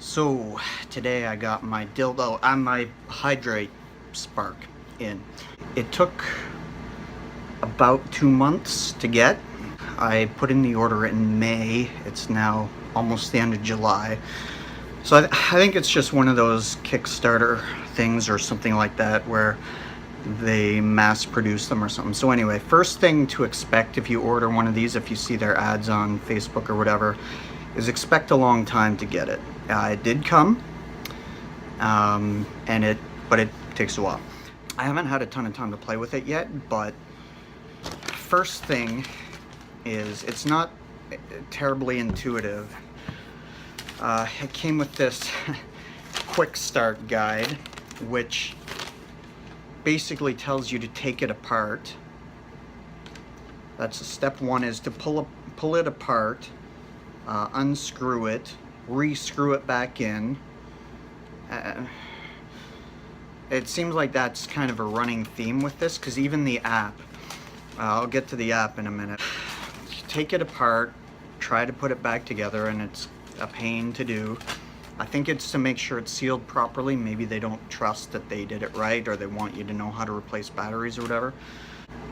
So today I got my dildo on my Hydrate Spark in. It took about 2 months to get. I put in the order in May. It's now almost the end of July. So I think it's just one of those Kickstarter things or something like that where they mass produce them or something. So anyway, first thing to expect if you order one of these, if you see their ads on Facebook or whatever, is expect a long time to get it. It did come, but it takes a while. I haven't had a ton of time to play with it yet, but first thing is it's not terribly intuitive. It came with this quick start guide, which basically tells you to take it apart. That's step one, is to pull it apart, unscrew it, re-screw it back in. It seems like that's kind of a running theme with this, because even the app, I'll get to the app in a minute. You take it apart, try to put it back together, and it's a pain to do. I think it's to make sure it's sealed properly. Maybe they don't trust that they did it right, or they want you to know how to replace batteries or whatever.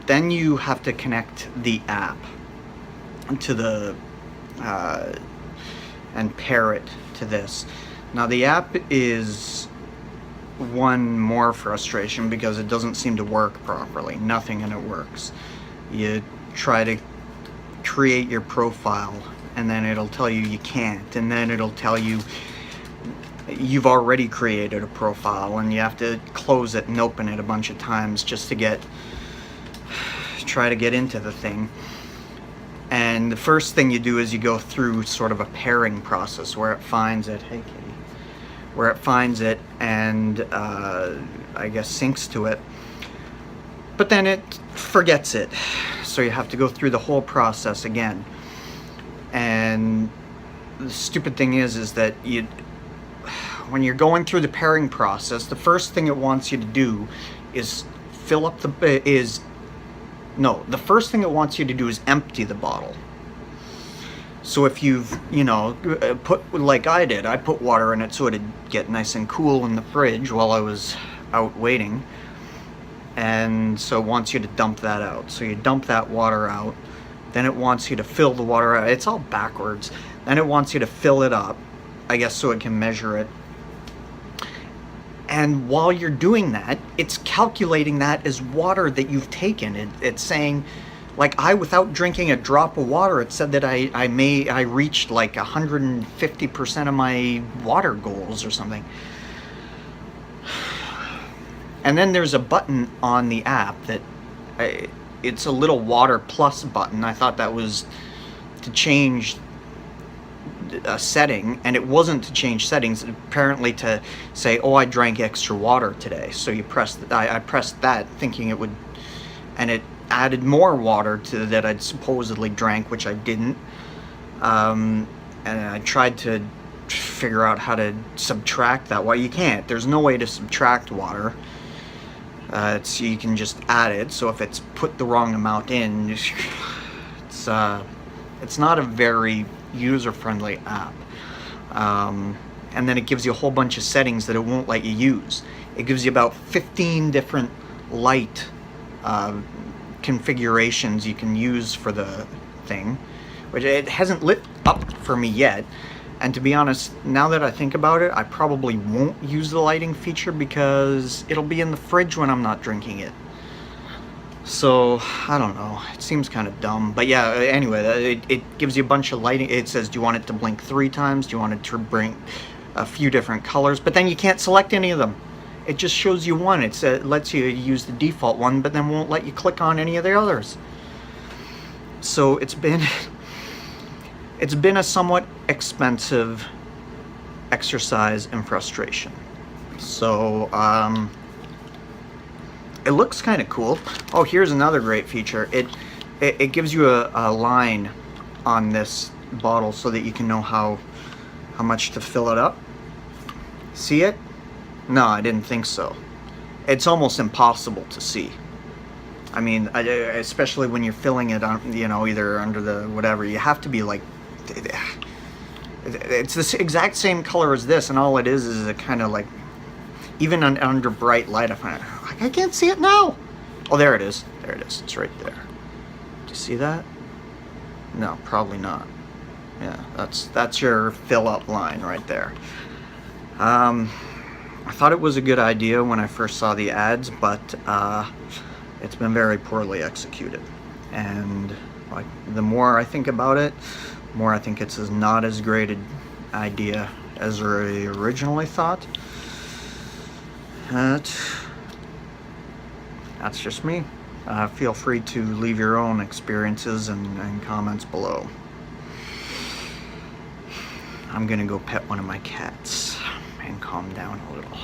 Then you have to connect the app to the and pair it to this. Now the app is one more frustration because it doesn't seem to work properly. Nothing in it works. You try to create your profile and then it'll tell you you can't, and then it'll tell you you've already created a profile and you have to close it and open it a bunch of times just to try to get into the thing. And the first thing you do is you go through sort of a pairing process where it finds it, hey kitty, where it finds it and I guess syncs to it, but then it forgets it. So you have to go through the whole process again. And the stupid thing is that when you're going through the pairing process, the first thing it wants you to do is the first thing it wants you to do is empty the bottle. So if you've, put, like I did, I put water in it so it'd get nice and cool in the fridge while I was out waiting. And so it wants you to dump that out. So you dump that water out. Then it wants you to fill the water out. It's all backwards. Then it wants you to fill it up, I guess, so it can measure it. And while you're doing that, it's calculating that as water that you've taken. It's saying, like, without drinking a drop of water, it said that I reached like 150% of my water goals or something. And then there's a button on the app that it's a little water plus button. I thought that was to change a setting, and it wasn't to change settings. Apparently to say, oh, I drank extra water today. So you I pressed that thinking it would, and it added more water to that I'd supposedly drank, which I didn't. And I tried to figure out how to subtract that. Well, you can't. There's no way to subtract water. You can just add it. So if it's put the wrong amount in, it's not a very user-friendly app. And then it gives you a whole bunch of settings that it won't let you use. It gives you about 15 different light configurations you can use for the thing, which it hasn't lit up for me yet. And to be honest, now that I think about it, I probably won't use the lighting feature because it'll be in the fridge when I'm not drinking it. So, I don't know. It seems kind of dumb. But yeah, anyway, it gives you a bunch of lighting. It says, do you want it to blink 3 times? Do you want it to blink a few different colors? But then you can't select any of them. It just shows you one. It lets you use the default one, but then won't let you click on any of the others. So it's been a somewhat expensive exercise in frustration. So, it looks kind of cool. Oh, here's another great feature. It gives you a line on this bottle so that you can know how much to fill it up. See it? No, I didn't think so. It's almost impossible to see. I mean, especially when you're filling it on, either under the whatever, you have to be like, It's the exact same color as this, and all it is a kind of like, even under bright light, I can't see it now. Oh, there it is. There it is. It's right there. Do you see that? No, probably not. Yeah, that's your fill up line right there. I thought it was a good idea when I first saw the ads, but it's been very poorly executed. And like, the more I think about it, the more I think it's not as great an idea as I originally thought. That's just me. Feel free to leave your own experiences and comments below. I'm gonna go pet one of my cats and calm down a little.